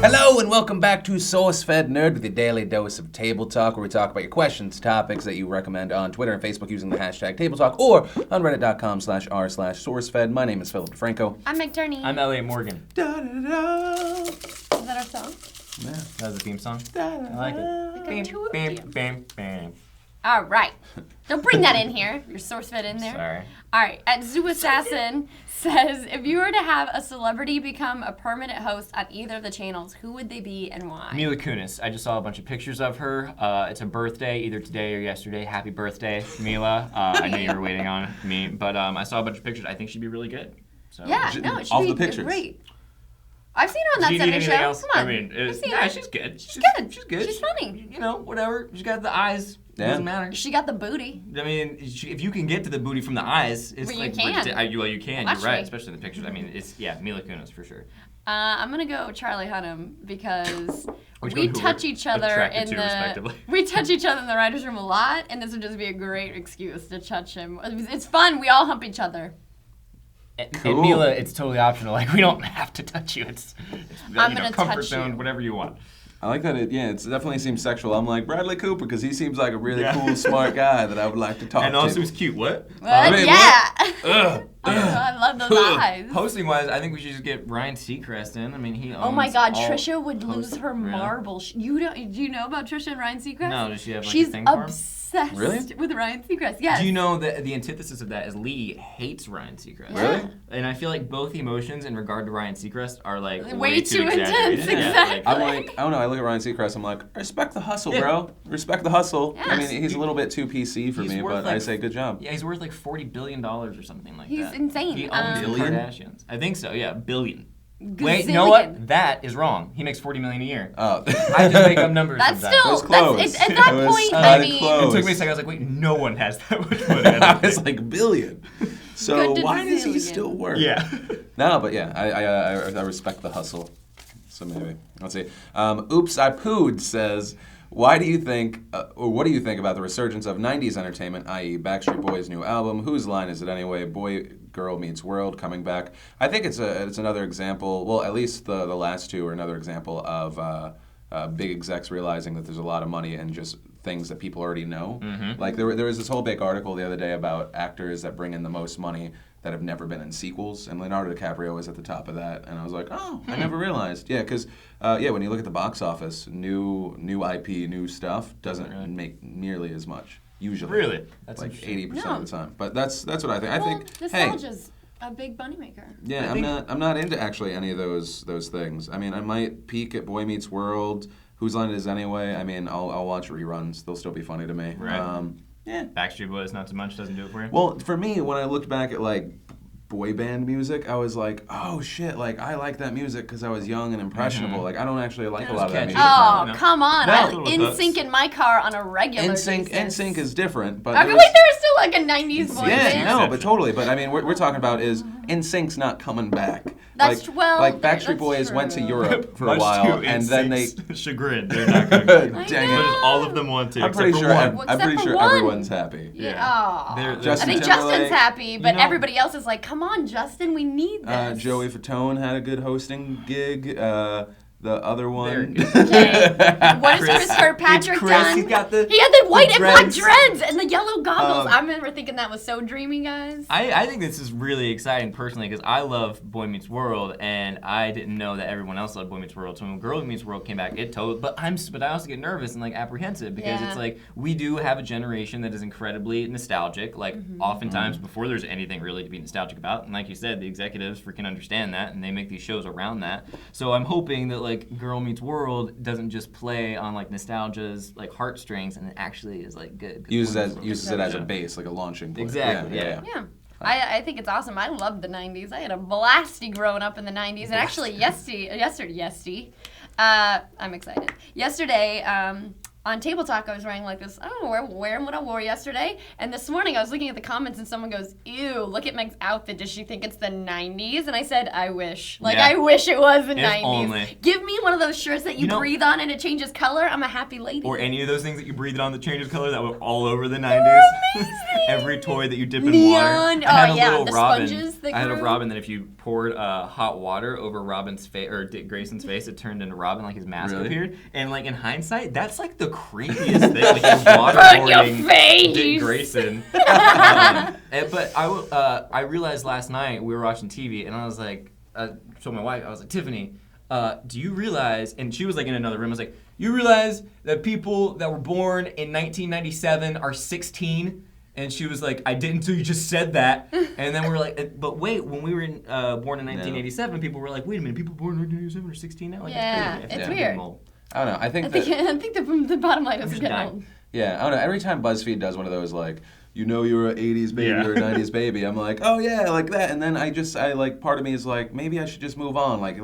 Hello and welcome back to SourceFedNerd with your daily dose of table talk, where we talk about your questions, topics that you recommend on Twitter and Facebook using the hashtag tabletalk, or on reddit.com/r/SourceFed. My name is Philip DeFranco. I'm McTurney. I'm Elliot Morgan. Da, da, da. Is that our song? Yeah. That was the theme song. Da, da, I like it. Like a Bam, two of bam, you. bam, bam. All right. Don't bring that in here. Your SourceFed in there. Sorry. All right. At Zoo Assassin says, if you were to have a celebrity become a permanent host on either of the channels, who would they be and why? Mila Kunis. I just saw a bunch of pictures of her. It's a birthday, either today or yesterday. Happy birthday, Mila. I know you were waiting on me, but I saw a bunch of pictures. I think she'd be really good. So. Yeah, no, it should All be the pictures. great. I've seen her on that Do you need 70 anything show. else? Come on. I mean, I've seen yeah, her. she's good. She's good. She's good. She's funny. You know, whatever. She's got the eyes. Yeah. Doesn't matter. She got the booty. I mean, if you can get to the booty from the eyes, it's Well, you like can. well, you can. Well, You're right, actually. especially in the pictures. I mean, it's Mila Kunis for sure. I'm gonna go Charlie Hunnam because Which we one who touch we're each other attracted in to, the respectively. we touch each other in the writers' room a lot, and this would just be a great excuse to touch him. It's fun. We all hump each other. Cool. And Mila, it's totally optional. Like, we don't have to touch you. It's I'm gonna comfort touch zone, you. whatever you want. I like that. It definitely seems sexual. I'm like Bradley Cooper because he seems like a really Yeah. cool, smart guy that I would like to talk And to. also, he's cute. What? Well, mean, yeah. I love those eyes. Hosting wise, I think we should just get Ryan Seacrest in. I mean, he owns Oh my God, all Trisha would lose host- her Really? marble. Do you know about Trisha and Ryan Seacrest? No, does she have like She's a thing for him? obsessed Really? with Ryan Seacrest. Yes. Do you know that the antithesis of that is Lee hates Ryan Seacrest? Really? And I feel like both emotions in regard to Ryan Seacrest are like Way too exaggerated. intense, Yeah, exactly. I'm like, I don't know. I look at Ryan Seacrest. I'm like, respect the hustle, Yeah. bro. Respect the hustle. I Yes. mean, he's a little bit too PC for He's me, worth but like- I say good job. Yeah, he's worth like $40 billion or something like He's that. insane. He owns the Billion? Kardashians. I think so. Yeah, billion. Wait, you know Gazillion. what? That is wrong. He makes $40 million a year. Oh, I just make up numbers. That's sometimes. still was close. That's, at that It was point. kinda I mean, close. It took me a second. I was like, wait, no one has that much money. I was like billion. So Good to why does he zillion. still work? Yeah. No, but yeah, I respect the hustle. So maybe let's see. Oops, I pooed says, why do you think, or what do you think about the resurgence of '90s entertainment, i.e., Backstreet Boys' new album? Whose line is it anyway? Boy, Girl Meets World coming back. I think it's another example. Well, at least the last two are another example of big execs realizing that there's a lot of money in just things that people already know. Mm-hmm. Like there was this whole big article the other day about actors that bring in the most money that have never been in sequels, and Leonardo DiCaprio was at the top of that, and I was like, oh, I never realized. Yeah, because when you look at the box office, new IP, new stuff doesn't Really? make nearly as much usually. Really? That's like interesting. 80% No. of the time. But that's what I think. I well, think hey, nostalgia's a big moneymaker. yeah, I'm not into actually any of those things. I mean, I might peek at Boy Meets World. Whose line it is anyway? I mean, I'll watch reruns. They'll still be funny to me. Right. Yeah. Backstreet Boys, not so much, doesn't do it for you? Well, for me, when I looked back at like boy band music, I was like, oh shit, like I like that music because I was young and impressionable. Mhm. Like I don't actually like Yeah, a lot of that it's music. catchy. now. Oh, No. come on. No. I Little in hooks. sync in my car on a regular basis. NSYNC is different, but I there feel was- like there was still like a 90s boy yeah, band. no, but totally. But I mean, we're talking about is NSYNC's not coming back. That's like, well, like that's Backstreet Boys went to true. Europe for a Much while, to and then they. NSYNC's chagrin. They're not going to Dang be. it. know. All of them want to. I'm except pretty for sure. one. I'm Except pretty for sure one. everyone's happy. Yeah. Yeah. Aw. They're- I Justin think Timberlake, Justin's happy, but you know- everybody else is like, come on, Justin, we need this. Joey Fatone had a good hosting gig. The other one. Okay. What has Chris. Chris Kirkpatrick It's Chris. done? He's got the- he had the white the and black dreads. dreads and the yellow goggles. Um, I remember thinking that was so dreamy, guys. I think this is really exciting personally because I love Boy Meets World and I didn't know that everyone else loved Boy Meets World. So when Girl Meets World came back, it told. But I also get nervous and like apprehensive because Yeah. it's like we do have a generation that is incredibly nostalgic. Like oftentimes before there's anything really to be nostalgic about. And like you said, the executives freaking understand that and they make these shows around that. So I'm hoping that like Girl Meets World doesn't just play on like nostalgia's like heartstrings and it actually is like good. uses it as a Yeah. base, like a launching point. Exactly, yeah. Yeah. I think it's awesome. I love the 90s. I had a blasty growing up in the 90s. And actually, yesterday, I'm excited. Yesterday, on Table Talk, I was wearing like this, wearing what I wore yesterday. And this morning I was looking at the comments and someone goes, ew, look at Meg's outfit. Does she think it's the 90s? And I said, I wish. I wish it was the 90s. Only. Give me one of those shirts that you breathe on and it changes color. I'm a happy lady. Or any of those things that you breathe on that changes color that were all over the 90s. Amazing. Every toy that you dip in Neon. water. I had a yeah, little the robin. sponges that I had a grew. robin that if you poured hot water over Robin's face or Dick Grayson's face, it turned into Robin, like his mask appeared. And like in hindsight, that's like the creepiest thing. Like you're waterboarding Dick Grayson. But I realized last night we were watching TV and I was like, I told my wife, I was like, Tiffany, do you realize? And she was like in another room. I was like, you realize that people that were born in 1997 are 16? And she was like, I didn't until you just said that. And then we were like, but wait, when we were born in 1987, people were like, wait a minute, people born in 1987 are 16 now? Like, yeah, it's weird. I don't know. I think the bottom line is getting old. Yeah, I don't know. Every time BuzzFeed does one of those, like, you know you're an 80s baby or a 90s baby, I'm like, oh yeah, like that. And then part of me is like, maybe I should just move on. Like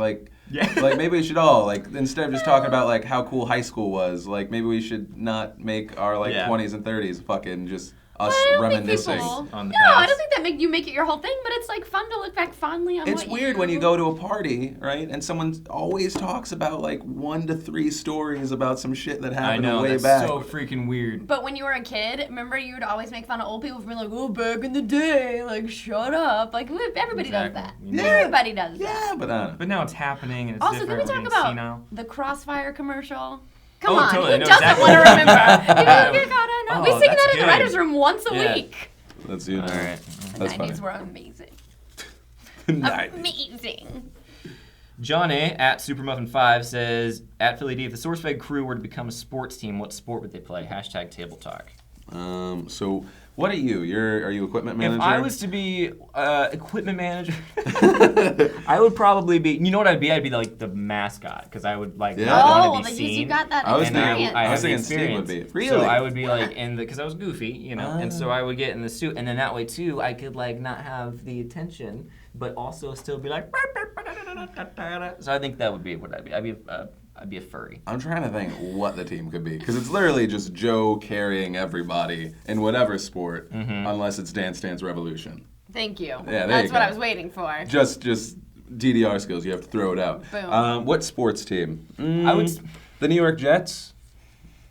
maybe we should all, like, instead of just talking about, like, how cool high school was, like, maybe we should not make our, like, 20s and 30s fucking just us reminiscing on the past. I don't think that you make it your whole thing, but it's like fun to look back fondly on It's weird when you go to a party, right, and someone always talks about like 1 to 3 stories about some shit that happened way back. So freaking weird. But when you were a kid, remember you would always make fun of old people for being like, oh, back in the day, like, shut up. Like, everybody does that. Yeah. Everybody does that. Yeah, but I don't know. But now it's happening and it's also, different. can we talk about the Crossfire commercial? Come on, totally. who No, doesn't exactly. want to remember? We sing that in the good. writer's room once a week. That's you. All right. The That's 90s funny. were amazing. 90s. Amazing. John A. at Supermuffin5 says, at Philly D, if the SourceFed crew were to become a sports team, what sport would they play? # Table Talk. So what are you? Are you equipment manager? If I was to be equipment manager, I would probably be. You know what I'd be? I'd be like the mascot because I would like not want to be seen. You got that I was experience. I was have the thinking Steve would experience. be. So Really? I would be like because I was goofy, you know, and so I would get in the suit, and then that way too, I could like not have the attention, but also still be like. So I think that would be what I'd be. I'd be a furry. I'm trying to think what the team could be because it's literally just Joe carrying everybody in whatever sport, unless it's Dance Dance Revolution. Thank you. Yeah, there That's you what go. I was waiting for. Just DDR skills. You have to throw it out. Boom. What sports team? I would. The New York Jets,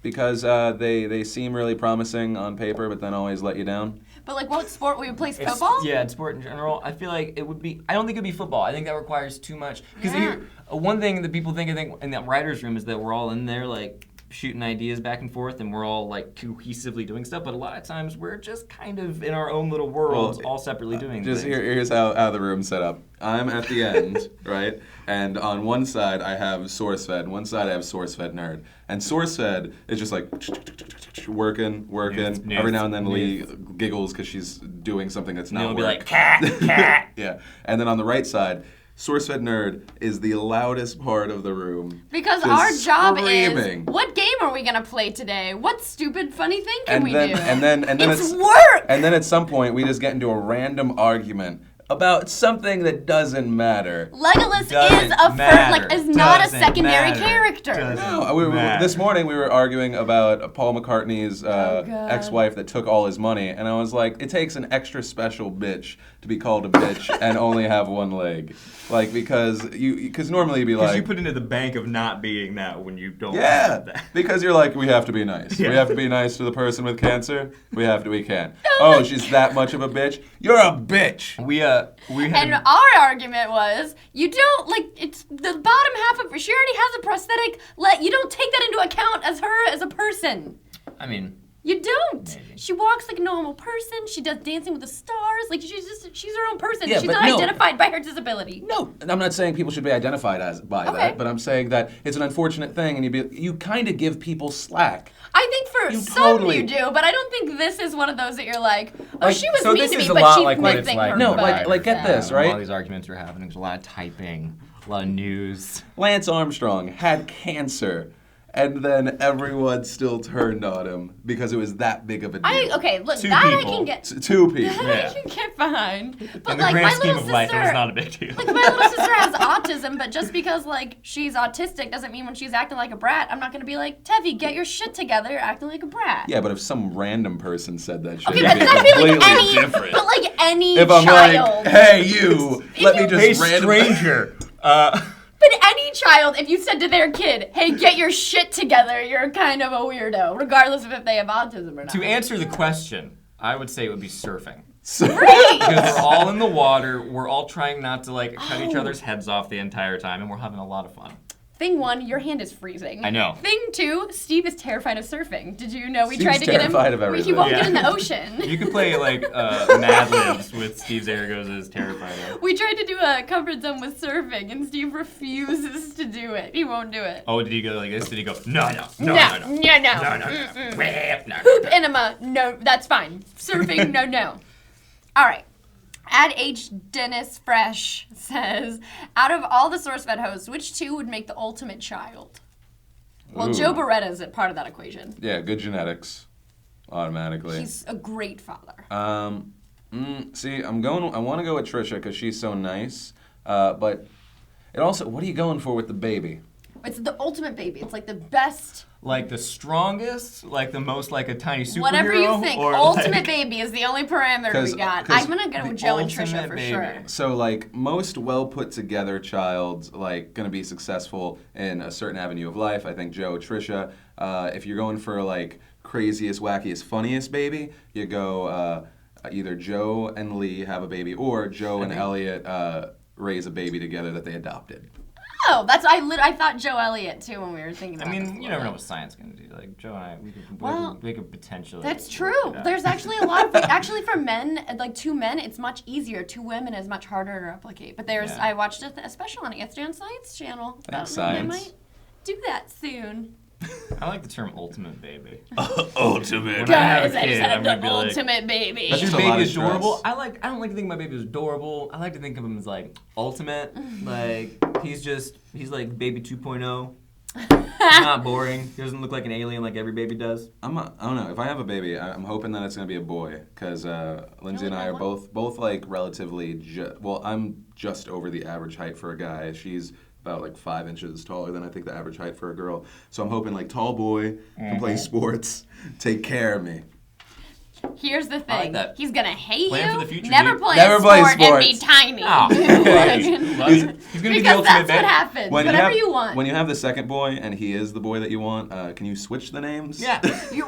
because they seem really promising on paper, but then always let you down. But like, what sport we would play? Football? Yeah, in sport in general. I feel like it would be. I don't think it'd be football. I think that requires too much. Because one thing that people think, I think, in that writer's room is that we're all in there like shooting ideas back and forth, and we're all like cohesively doing stuff. But a lot of times we're just kind of in our own little worlds, all separately doing things. Here's how the room's set up. I'm at the end, right? And on one side I have SourceFed, one side I have SourceFedNerd. And SourceFed is just like working. Every now and then Lee giggles because she's doing something that's not It'll work. be like cat. Yeah. And then on the right side, SourceFedNerd is the loudest part of the room. Because just our job screaming. is, what game are we gonna play today? What stupid, funny thing can we do? And then it's work. And then at some point we just get into a random argument about something that doesn't matter. Legolas is not a secondary character. No, this morning we were arguing about Paul McCartney's ex-wife that took all his money, and I was like, it takes an extra special bitch to be called a bitch and only have one leg, like because normally you'd be like, you put into the bank of not being that when you don't. Yeah, have that. because you're like, we have to be nice. Yeah. We have to be nice to the person with cancer. We can't. Oh, she's that much of a bitch. You're a bitch. We had And our argument was, you don't, like, it's the bottom half of her, she already has a prosthetic, you don't take that into account as her as a person. I mean, You don't. Maybe. She walks like a normal person. She does Dancing with the Stars. Like, she's her own person. Yeah, she's but not no. identified by her disability. No, and I'm not saying people should be identified by Okay. that, but I'm saying that it's an unfortunate thing, and you kind of give people slack. I think for You some totally- you do, but I don't think this is one of those that you're like, oh, Like, she was so mean this to me, is a but lot she's like what it's missing like her No, butt. like get this, right? All these arguments are happening. There's a lot of typing, a lot of news. Lance Armstrong had cancer, and then everyone still turned on him because it was that big of a deal. Okay, look, Two that people. I can get. Two people. That I can get behind. But In the like grand my scheme little of life, it was sister, not a big deal. like my little sister has autism, but just because like she's autistic doesn't mean when she's acting like a brat, I'm not gonna be like, Tevi, get your shit together, you're acting like a brat. Yeah, but if some random person said that shit, Okay, it'd but be then I feel like completely different. But like any If I'm child. like, hey, you, let me just randomly... stranger. But any child, if you said to their kid, hey, get your shit together, you're kind of a weirdo, regardless of if they have autism or not. To answer the question, I would say it would be surfing. Great! Because we're all in the water, we're all trying not to like cut each other's heads off the entire time, and we're having a lot of fun. Thing one, your hand is freezing. I know. Thing two, Steve is terrified of surfing. Did you know we Steve's tried to get him? terrified of everything. He won't Yeah. get in the ocean. You could play like Mad Libs with Steve Zaragoza's Terrified of. We tried to do a comfort zone with surfing, and Steve refuses to do it. He won't do it. Oh, did he go like this? Did he go, no. Poop enema, no, that's fine. Surfing, no. All right. At H. Dennis Fresh says, out of all the SourceFed hosts, which two would make the ultimate child? Well, Ooh. Joe Beretta is a part of that equation. Yeah, good genetics, automatically. He's a great father. See, I want to go with Trisha because she's so nice, but it also, what are you going for with the baby? It's the ultimate baby. It's like the best. Like the strongest, like the most like a tiny superhero? Whatever you think. Or Ultimate like, baby is the only parameter 'Cause- we got. 'cause I'm going to go the with Joe and Trisha ultimate for baby. sure. So, like, most well put together child, like, gonna be successful in a certain avenue of life. I think Joe, Trisha. If you're going for, like, craziest, wackiest, funniest baby, you go either Joe and Lee have a baby, or Joe and Elliot raise a baby together that they adopted. Oh, I thought Joe Elliott too when we were thinking about I this mean, you never know what science is going to do. Like, Joe and I, we could potentially... That's work true. it out. There's actually a lot of actually for men, like 2 men, it's much easier. 2 women is much harder to replicate. But there's Yeah. I watched a special on Yesterday on Science Channel. Thanks, I science. might do that soon. I like the term ultimate baby. Ultimate. When I have a Guys, I kid, just I'm had gonna the be like, ultimate baby. That's Is just your a lot baby of stress. adorable? I don't like to think my baby is adorable. I like to think of him as like ultimate. Like he's like baby 2.0. He's not boring. He doesn't look like an alien like every baby does. I don't know. If I have a baby, I'm hoping that it's gonna be a boy, because Lindsay and I are both like relatively. Well, I'm just over the average height for a guy. She's about like 5 inches taller than I think the average height for a girl. So I'm hoping like tall boy, can play sports, take care of me. Here's the I like thing. that. He's gonna hate Plan you. for the future, never dude. play Never a play sport and be sports. tiny. Oh, He's he's gonna be the because ultimate that's what baby. happens. When Whatever have, you want. When you have the second boy and he is the boy that you want, can you switch the names? Yeah. You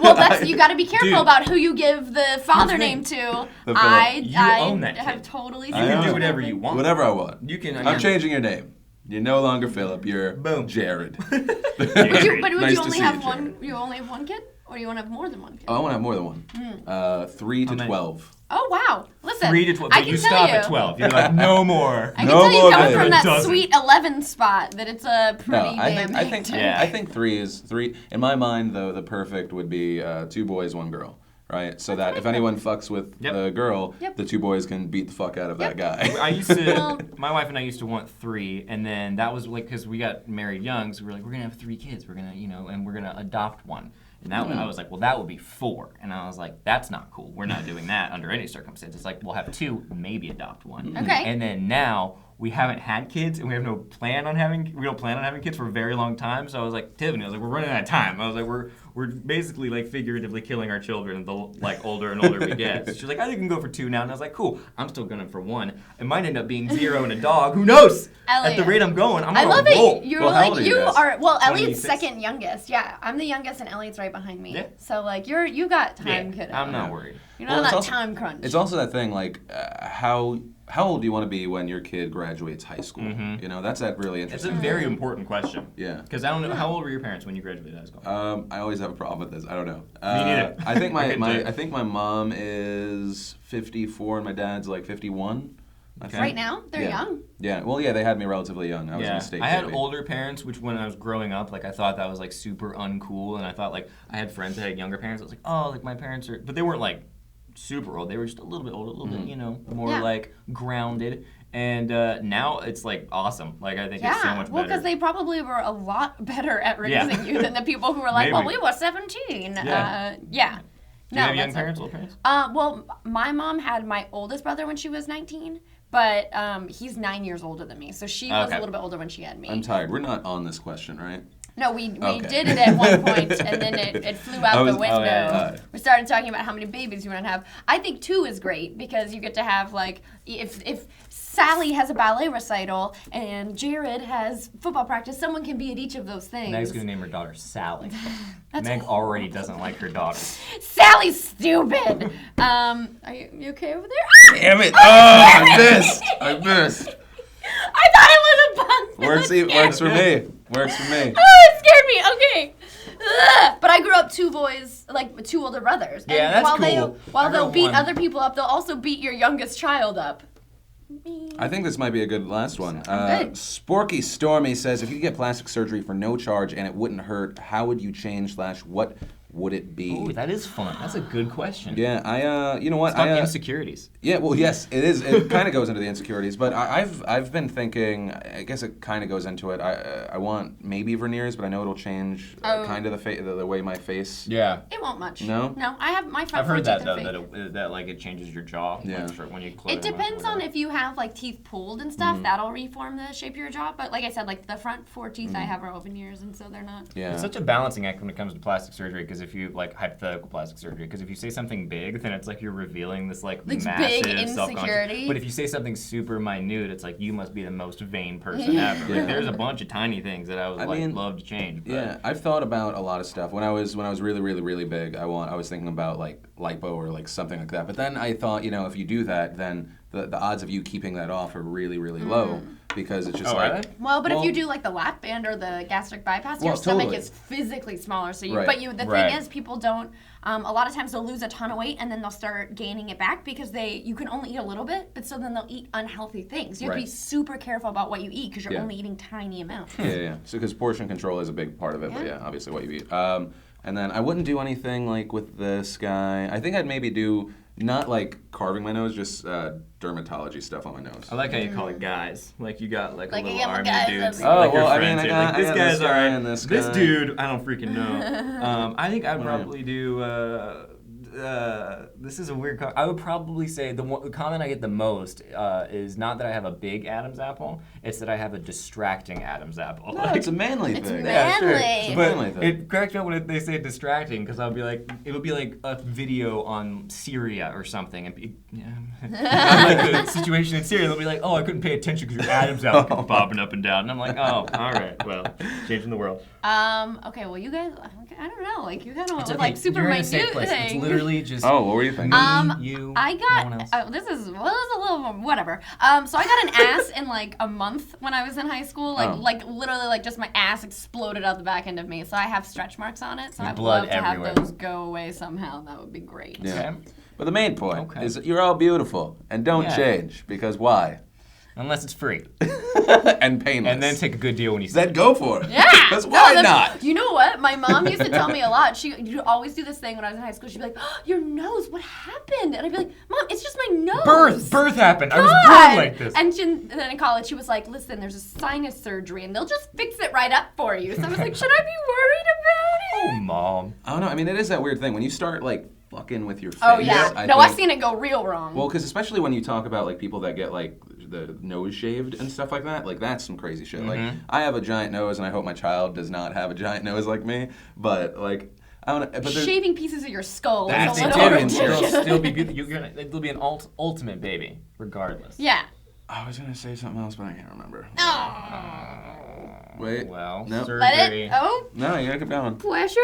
got to be careful Dude. about who you give the father the name thing. to. The You I own that have kid. totally. You I can know. do whatever you want. Whatever I want. You can. I'm changing your name. You're no longer Philip. You're Boom. Jared. Would you Nice to only see have you, one? Jared. You only have one kid, or you want to have more than one kid? Oh, I want to have more than one. 3 to How many? 12. Oh wow! Listen, 3 to 12. I But can you tell stop you. at 12. You're like, no more. I can No tell you more coming baby. from that Dozen. sweet 11 spot that it's a No, pretty damn I big think time. Yeah. I think 3 is 3. In my mind, though, the perfect would be 2 boys, 1 girl. Right, so that if anyone fucks with Yep. the girl, Yep. the 2 boys can beat the fuck out of that guy. I used to, Well- my wife and I used to want 3, and then that was like, because we got married young, so we were like, we're going to have 3 kids, we're going to, and we're going to adopt one. And that I was like, well, that would be 4. And I was like, that's not cool. We're not doing that under any circumstance. It's like, we'll have 2, maybe adopt 1. Okay. And then now, we haven't had kids, and we don't plan on having kids for a very long time. So I was like, Tiffany, we're running out of time. I was like, we're basically like figuratively killing our children the like older and older we get. So she's like, I think we can go for 2 now. And I was like, cool. I'm still going for 1. It might end up being 0 and a dog. Who knows? At Elliot. the rate I'm going, I'm I gonna love roll. it. You're Well, how like old are you you guys? are. Well, Elliot's 26? second youngest. Yeah, I'm the youngest, and Elliot's right behind me. Yeah. So like you got time, Yeah, kiddo. I'm not worried. You're Well, not it's on that also- time crunch. It's also that thing, like, how old do you want to be when your kid graduates high school? You know, that's that really It's interesting. a very important question. Yeah. Because I don't know, how old were your parents when you graduated high school? I always have a problem with this. I don't know. Me neither. I think I couldn't tell you. I think my mom is 54 and my dad's like 51. I think. right now they're Yeah. young. Yeah. Well, yeah, they had me relatively young. I was a Yeah, mistake. I had baby. older parents, which when I was growing up, like I thought that was like super uncool, and I thought like I had friends that had younger parents. I was like, oh, like my parents are, but they weren't like super old. They were just a little bit older, a little bit, more Yeah. like grounded. And now it's like awesome. Like I think it's so Yeah, much well, better. because they probably were a lot better at Yeah. raising you than the people who were like, well, Maybe. we were 17. Yeah. Yeah. Do you have young that's parents, old parents? Well, my mom had my oldest brother when she was 19, but he's 9 years older than me. So she was a Okay. little bit older when she had me. I'm tired. We're not on this question, right? No, we Okay. did it at one point, and then it flew out the window. yeah. We started talking about how many babies you want to have. I think 2 is great because you get to have, like, if Sally has a ballet recital and Jared has football practice, someone can be at each of those things. Meg's gonna name her daughter Sally. That's Meg already doesn't like her daughter. Sally's stupid. Are you okay over there? Damn it! Oh, I missed. I missed. I thought it was a bug. Works for me. Works for me. Oh, it scared me. Okay. Ugh. But I grew up 2 boys, like 2 older brothers. And Yeah, that's while cool. While I they'll got beat one. other people up, they'll also beat your youngest child up. I think this might be a good last one. Good. Sporky Stormy says, if you could get plastic surgery for no charge and it wouldn't hurt, how would you change / what would it be? Ooh, that is fun. That's a good question. Yeah, you know what? It's about insecurities. Yeah, well, yes, it is. It kind of goes into the insecurities, but I've been thinking. I guess it kind of goes into it. I want maybe veneers, but I know it'll change kind of the way my face. Yeah. It won't much. No? No, I have my front I've heard front that teeth though, are fake. that like it changes your jaw. Yeah. When you close It depends on if you have like teeth pulled and stuff. That'll reform the shape of your jaw. But like I said, like the front 4 teeth I have are all veneers, and so they're not. Yeah. It's such a balancing act when it comes to plastic surgery because if you like hypothetical plastic surgery, because if you say something big, then it's like you're revealing this like This massive big self-conscious. insecurity. But if you say something super minute, it's like you must be the most vain person ever. Yeah. Like, there's a bunch of tiny things that I would love to change. But Yeah, I've thought about a lot of stuff. When I was really, really, really big, I was thinking about like lipo or like something like that. But then I thought, if you do that, then the odds of you keeping that off are really, really low because it's just Oh, like. are they? Well, but if you do like the lap band or the gastric bypass, your stomach totally. is physically smaller. So Right. the Right. thing is, people don't. A lot of times they'll lose a ton of weight and then they'll start gaining it back because you can only eat a little bit, but so then they'll eat unhealthy things. You have to be Right. super careful about what you eat because you're Yeah. only eating tiny amounts. Yeah. So because portion control is a big part of it, but Yeah. yeah, obviously what you eat. And then I wouldn't do anything like with this guy. I think I'd maybe do not like carving my nose, just dermatology stuff on my nose. I like how you call it guys. Like you got like a Like, little yeah, my army guys, dudes. that's- Oh, like your well, I mean, friends I here. got- Like, I this got guy's this guy alright. and this This guy. dude, I don't freaking know. I think I'd probably do. This is a weird. I would probably say the comment I get the most is not that I have a big Adam's apple. It's that I have a distracting Adam's apple. No, it's a manly It's thing. manly. Sure. It's a But manly thing. it cracks me up when they say distracting because I'll be like, it would be like a video on Syria or something, and like the situation in Syria, they'll be like, oh, I couldn't pay attention because your Adam's apple kept bobbing up and down, and I'm like, oh, all right, well, changing the world. Okay, well, you guys, I don't know, like you kind of It's with okay. like super You're in a minute safe place. It's thing. literally just Oh, what were you thinking? you. I no one else. got this is a little whatever. So I got an ass in like a month when I was in high school. Like Oh. like literally like just my ass exploded out the back end of me. So I have stretch marks on it. So Your I'd blood love to everywhere. have those go away somehow. That would be great. Yeah. Okay. But the main point Okay. is that you're all beautiful and don't Yeah. change because why? Unless it's free, And painless. and then take a good deal when you say. Then go for it. Yeah. Because why No, not? You know what? My mom used to tell me a lot. She would always do this thing when I was in high school. She'd be like, oh, "Your nose, what happened?" And I'd be like, "Mom, it's just my nose." Birth happened. I was God. born like this. And then in college, she was like, "Listen, there's a sinus surgery, and they'll just fix it right up for you." So I was like, "Should I be worried Oh, about it?" mom. I don't know. I mean, it is that weird thing when you start like fucking with your face. Oh yeah. I No, think- I've seen it go real wrong. Well, because especially when you talk about like people that get like the nose shaved and stuff like that, like that's some crazy shit. Like I have a giant nose, and I hope my child does not have a giant nose like me. But like I don't know. But there's- Shaving pieces of your skull That's is a it. little different. It'll ridiculous. still be beautiful. It'll be an ultimate baby, regardless. Yeah. I was gonna say something else, but I can't remember. Oh. Wait. Well, Nope. Let surgery. it. Oh. No, you gotta keep going. Pleasure.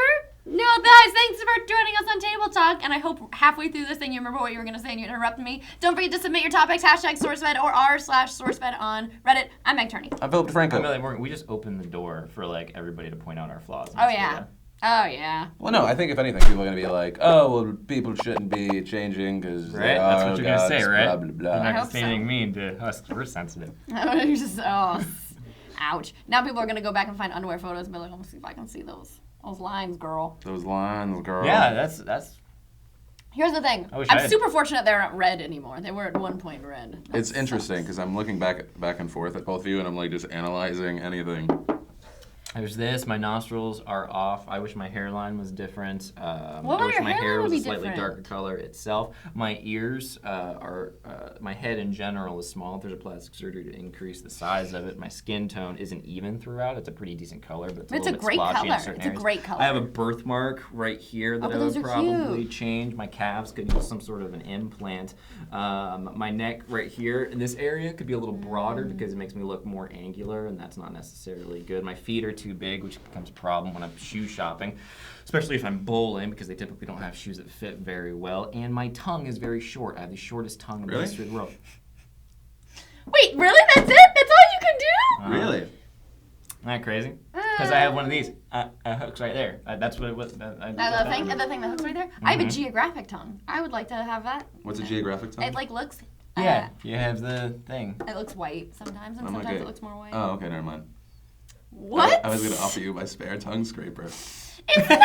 No, guys, thanks for joining us on Table Talk, and I hope halfway through this thing you remember what you were going to say and you interrupted me. Don't forget to submit your topics, #SourceFed or r/SourceFed on Reddit. I'm Meg Turney. I'm Philip DeFranco. I mean, like, we just opened the door for like everybody to point out our flaws. Oh, yeah. Oh, yeah. Well, no, I think if anything, people are gonna be like, "Oh, well, people shouldn't be changing because Right? they are That's what you're gonna say, gods, right? Blah blah blah." You're not I gonna hope say so. anything mean to us 'cause we're sensitive. You're just, ouch. Now people are going to go back and find underwear photos and be like, let me see if I can see those lines, girl. Those lines, girl. Yeah, that's. Here's the thing. I wish I'm I had- super fortunate they're not red anymore. They were at one point red. That It's interesting because I'm looking back and forth at both of you, and I'm like just analyzing anything. There's this. My nostrils are off. I wish my hairline was different. What I would wish your my hairline hair was be a slightly different? darker color itself. My ears are. My head in general is small. There's a plastic surgery to increase the size of it. My skin tone isn't even throughout. It's a pretty decent color, but it's a It's a little bit great splotchy in color. certain It's a areas. great color. I have a birthmark right here that but I those would are probably cute. change. My calves could use some sort of an implant. My neck right here in this area could be a little broader because it makes me look more angular, and that's not necessarily good. My feet are too big, which becomes a problem when I'm shoe shopping, especially if I'm bowling because they typically don't have shoes that fit very well. And my tongue is very short. I have the shortest tongue in the Really? history of the world. Wait, really? That's it? That's all you can do? Really? Isn't that crazy? Because I have one of these hooks right there. That's what it was. The thing that hooks right there? I have a geographic tongue. I would like to have that. What's a geographic tongue? It like looks. Yeah, you have the thing. It looks white sometimes, and I'm sometimes okay. it looks more white. Oh, okay, never mind. What? I was gonna offer you my spare tongue scraper. It's not